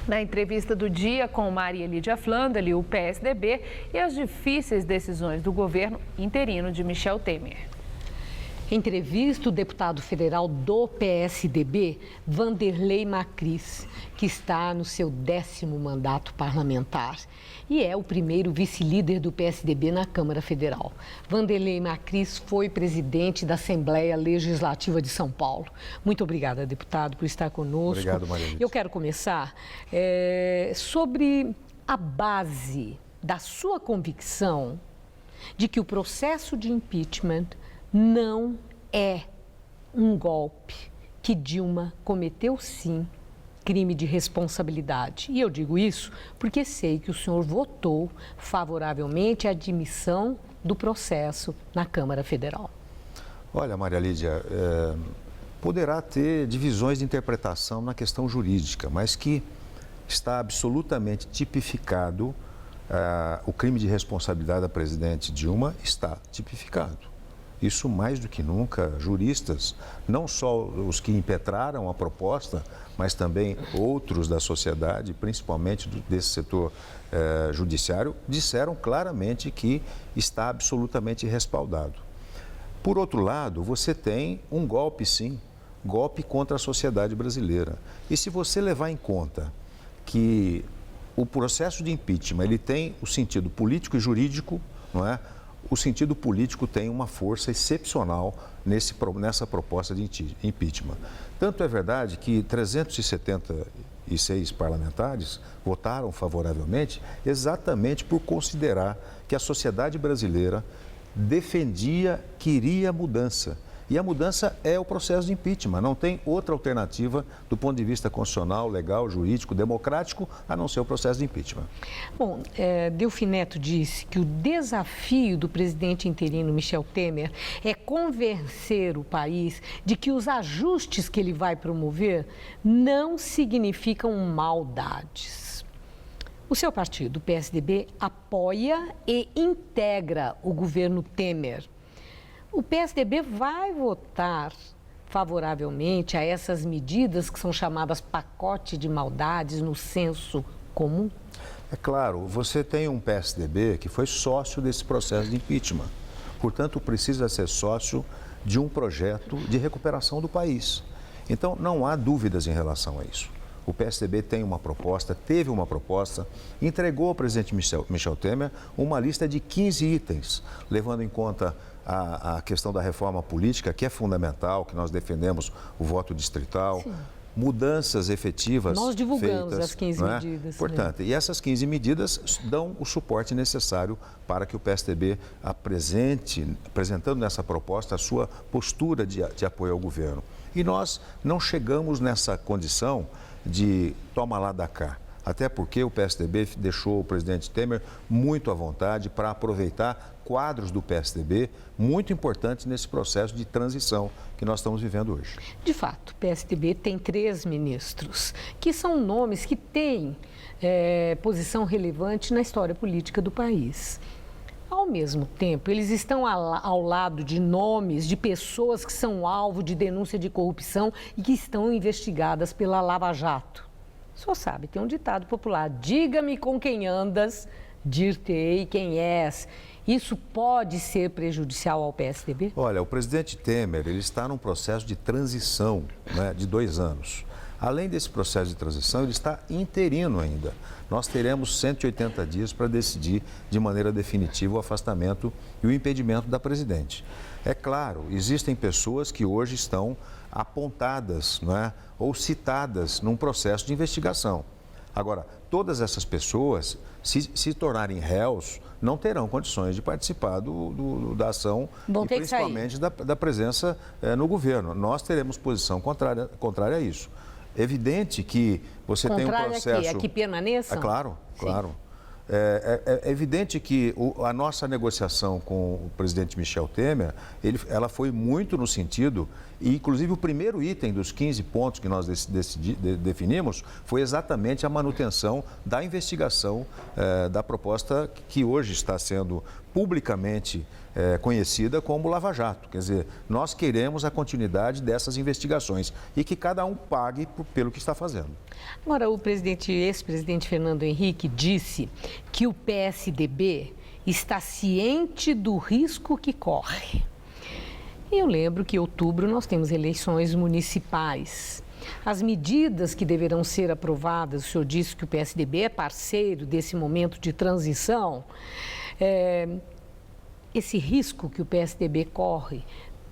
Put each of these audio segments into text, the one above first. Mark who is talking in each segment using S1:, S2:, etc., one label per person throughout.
S1: Na entrevista do dia com Maria Lídia Flandre, o PSDB e as difíceis decisões do governo interino de Michel Temer.
S2: Entrevista o deputado federal do PSDB, Vanderlei Macris, que está no seu 10º mandato parlamentar e é o primeiro vice-líder do PSDB na Câmara Federal. Vanderlei Macris foi presidente da Assembleia Legislativa de São Paulo. Muito obrigada, deputado, por estar conosco.
S3: Obrigado, Maria Lídia.
S2: Eu quero começar sobre a base da sua convicção de que o processo de impeachment não é um golpe, que Dilma cometeu sim crime de responsabilidade. E eu digo isso porque sei que o senhor votou favoravelmente à admissão do processo na Câmara Federal.
S3: Olha, Maria Lídia, poderá ter divisões de interpretação na questão jurídica, mas que está absolutamente tipificado o crime de responsabilidade da presidente Dilma está tipificado. Isso mais do que nunca, juristas, não só os que impetraram a proposta, mas também outros da sociedade, principalmente desse setor judiciário, disseram claramente que está absolutamente respaldado. Por outro lado, você tem um golpe, sim, golpe contra a sociedade brasileira. E se você levar em conta que o processo de impeachment ele tem o sentido político e jurídico, não é? O sentido político tem uma força excepcional nessa proposta de impeachment. Tanto é verdade que 376 parlamentares votaram favoravelmente exatamente por considerar que a sociedade brasileira queria mudança. E a mudança é o processo de impeachment, não tem outra alternativa do ponto de vista constitucional, legal, jurídico, democrático, a não ser o processo de impeachment.
S2: Bom, Delfim Neto disse que o desafio do presidente interino Michel Temer é convencer o país de que os ajustes que ele vai promover não significam maldades. O seu partido, o PSDB, apoia e integra o governo Temer. O PSDB vai votar favoravelmente a essas medidas que são chamadas pacote de maldades no senso comum?
S3: É claro, você tem um PSDB que foi sócio desse processo de impeachment. Portanto, precisa ser sócio de um projeto de recuperação do país. Então, não há dúvidas em relação a isso. O PSDB tem uma proposta, teve uma proposta, entregou ao presidente Michel Temer uma lista de 15 itens, levando em conta a questão da reforma política, que é fundamental, que nós defendemos o voto distrital, sim, mudanças efetivas
S2: nós divulgamos
S3: feitas,
S2: as 15 medidas.
S3: Portanto, e essas 15 medidas dão o suporte necessário para que o PSDB apresentando nessa proposta a sua postura de apoio ao governo. E nós não chegamos nessa condição de toma lá da cá. Até porque o PSDB deixou o presidente Temer muito à vontade para aproveitar quadros do PSDB muito importantes nesse processo de transição que nós estamos vivendo hoje.
S2: De fato, o PSDB tem 3 ministros, que são nomes que têm posição relevante na história política do país. Ao mesmo tempo, eles estão ao lado de nomes de pessoas que são alvo de denúncia de corrupção e que estão investigadas pela Lava Jato. Só sabe, tem um ditado popular, diga-me com quem andas, dir-te-ei quem és. Isso pode ser prejudicial ao PSDB?
S3: Olha, o presidente Temer, ele está num processo de transição, né, de 2 anos. Além desse processo de transição, ele está interino ainda. Nós teremos 180 dias para decidir de maneira definitiva o afastamento e o impedimento da presidente. É claro, existem pessoas que hoje estão apontadas, não é, ou citadas num processo de investigação. Agora, todas essas pessoas, se tornarem réus, não terão condições de participar da ação e principalmente da presença no governo. Nós teremos posição contrária a isso. Evidente que você tem um processo...
S2: Que permaneçam?
S3: É claro, claro. É evidente que a nossa negociação com o presidente Michel Temer, ela foi muito no sentido, e inclusive o primeiro item dos 15 pontos que nós definimos foi exatamente a manutenção da investigação da proposta que hoje está sendo publicamente conhecida como Lava Jato. Quer dizer, nós queremos a continuidade dessas investigações e que cada um pague pelo que está fazendo.
S2: Agora, o ex-presidente Fernando Henrique disse que o PSDB está ciente do risco que corre. E eu lembro que em outubro nós temos eleições municipais. As medidas que deverão ser aprovadas, o senhor disse que o PSDB é parceiro desse momento de transição. Esse risco que o PSDB corre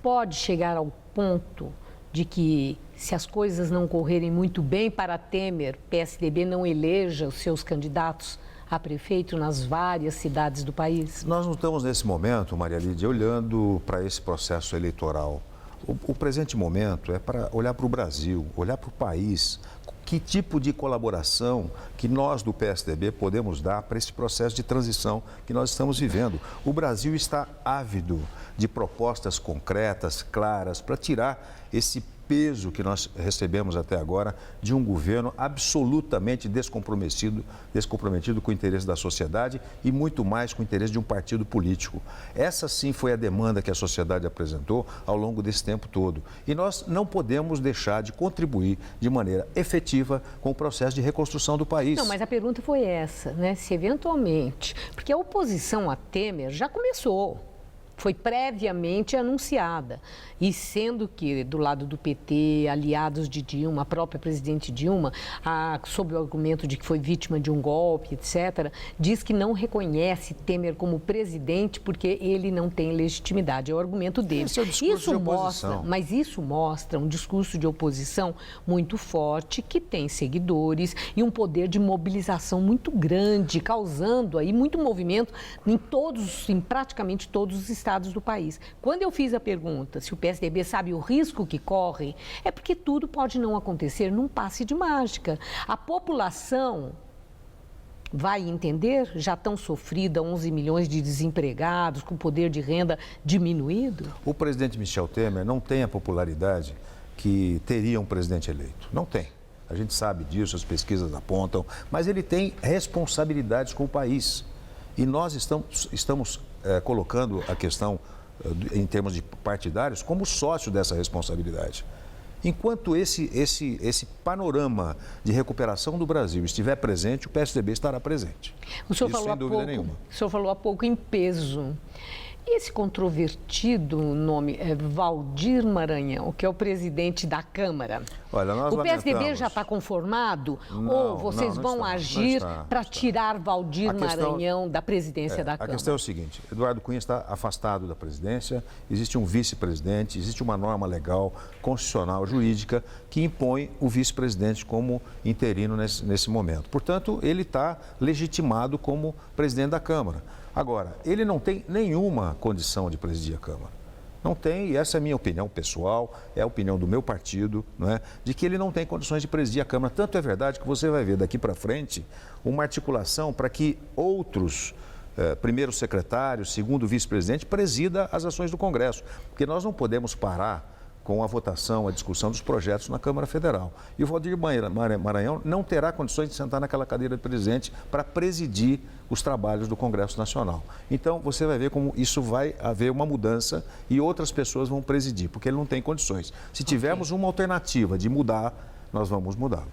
S2: pode chegar ao ponto de que, se as coisas não correrem muito bem para Temer, o PSDB não eleja os seus candidatos a prefeito nas várias cidades do país?
S3: Nós não estamos nesse momento, Maria Lídia, olhando para esse processo eleitoral. O presente momento é para olhar para o Brasil, olhar para o país. Que tipo de colaboração que nós do PSDB podemos dar para esse processo de transição que nós estamos vivendo? O Brasil está ávido de propostas concretas, claras, para tirar esse peso que nós recebemos até agora de um governo absolutamente descomprometido com o interesse da sociedade e muito mais com o interesse de um partido político. Essa sim foi a demanda que a sociedade apresentou ao longo desse tempo todo. E nós não podemos deixar de contribuir de maneira efetiva com o processo de reconstrução do país.
S2: Não, mas a pergunta foi essa, né? Se eventualmente, porque a oposição a Temer já começou. Foi previamente anunciada. E sendo que, do lado do PT, aliados de Dilma, a própria presidente Dilma, sob o argumento de que foi vítima de um golpe, etc., diz que não reconhece Temer como presidente porque ele não tem legitimidade. É o argumento dele.
S3: Esse é o discurso de oposição.
S2: Mas isso mostra um discurso de oposição muito forte, que tem seguidores e um poder de mobilização muito grande, causando aí muito movimento em praticamente todos os estados do país. Quando eu fiz a pergunta se o PSDB sabe o risco que corre, é porque tudo pode não acontecer num passe de mágica. A população vai entender, já tão sofrida, 11 milhões de desempregados, com poder de renda diminuído?
S3: O presidente Michel Temer não tem a popularidade que teria um presidente eleito. Não tem. A gente sabe disso, as pesquisas apontam, mas ele tem responsabilidades com o país. E nós estamos colocando a questão, em termos de partidários, como sócio dessa responsabilidade. Enquanto esse panorama de recuperação do Brasil estiver presente, o PSDB estará presente.
S2: O senhor
S3: Isso, sem dúvida nenhuma.
S2: O senhor falou há pouco em peso. E esse controvertido nome é Valdir Maranhão, que é o presidente da Câmara.
S3: Olha, nós
S2: o PSDB
S3: lamentamos.
S2: já está conformado?
S3: Não,
S2: ou vocês vão agir para tirar Valdir Maranhão da presidência da Câmara?
S3: A questão é o seguinte, Eduardo Cunha está afastado da presidência, existe um vice-presidente, existe uma norma legal, constitucional, jurídica, que impõe o vice-presidente como interino nesse momento. Portanto, ele está legitimado como presidente da Câmara. Agora, ele não tem nenhuma condição de presidir a Câmara. Não tem, e essa é a minha opinião pessoal, é a opinião do meu partido, não é? De que ele não tem condições de presidir a Câmara. Tanto é verdade que você vai ver daqui para frente uma articulação para que outros primeiro secretário, segundo vice-presidente, presida as ações do Congresso. Porque nós não podemos parar com a votação, a discussão dos projetos na Câmara Federal. E o Valdir Maranhão não terá condições de sentar naquela cadeira de presidente para presidir os trabalhos do Congresso Nacional. Então, você vai ver como isso vai haver uma mudança e outras pessoas vão presidir, porque ele não tem condições. Se tivermos uma alternativa de mudar, nós vamos mudar.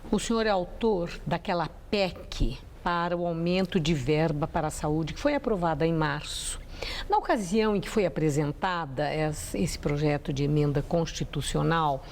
S2: O senhor é autor daquela PEC para o aumento de verba para a saúde, que foi aprovada em março. Na ocasião em que foi apresentada esse projeto de emenda constitucional,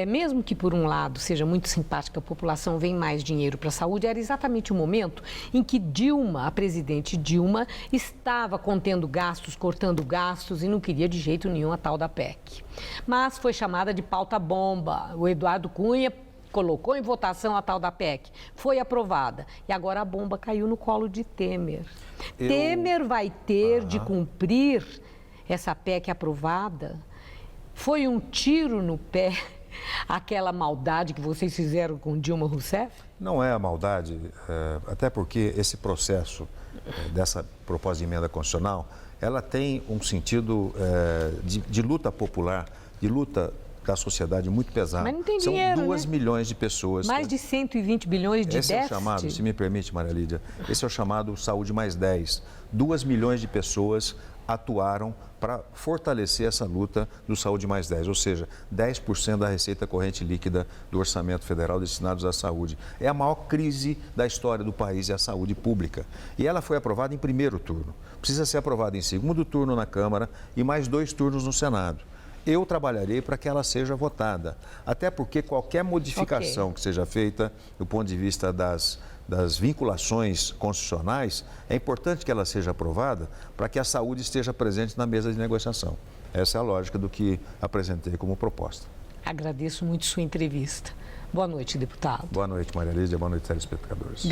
S2: mesmo que por um lado seja muito simpática, a população vem mais dinheiro para a saúde, era exatamente o momento em que Dilma, a presidente Dilma, estava contendo gastos, cortando gastos e não queria de jeito nenhum a tal da PEC. Mas foi chamada de pauta-bomba. O Eduardo Cunha colocou em votação a tal da PEC, foi aprovada e agora a bomba caiu no colo de Temer. Temer vai ter de cumprir essa PEC aprovada? Foi um tiro no pé aquela maldade que vocês fizeram com Dilma Rousseff?
S3: Não é a maldade, até porque esse processo dessa proposta de emenda constitucional, ela tem um sentido de luta popular, de luta da sociedade muito pesado.
S2: Mas não tem
S3: São
S2: dinheiro,
S3: 2
S2: né?
S3: milhões de pessoas.
S2: Mais de 120 bilhões de
S3: Esse
S2: déficit.
S3: é o chamado, se me permite, Maria Lídia, esse é o chamado Saúde mais 10. 2 milhões de pessoas atuaram para fortalecer essa luta do Saúde mais 10, ou seja, 10% da receita corrente líquida do orçamento federal destinados à saúde. É a maior crise da história do país, é a saúde pública. E ela foi aprovada em primeiro turno. Precisa ser aprovada em segundo turno na Câmara e mais 2 turnos no Senado. Eu trabalharei para que ela seja votada, até porque qualquer modificação que seja feita do ponto de vista das vinculações constitucionais, é importante que ela seja aprovada para que a saúde esteja presente na mesa de negociação. Essa é a lógica do que apresentei como proposta.
S2: Agradeço muito sua entrevista. Boa noite, deputado.
S3: Boa noite, Maria Lídia. Boa noite, telespectadores.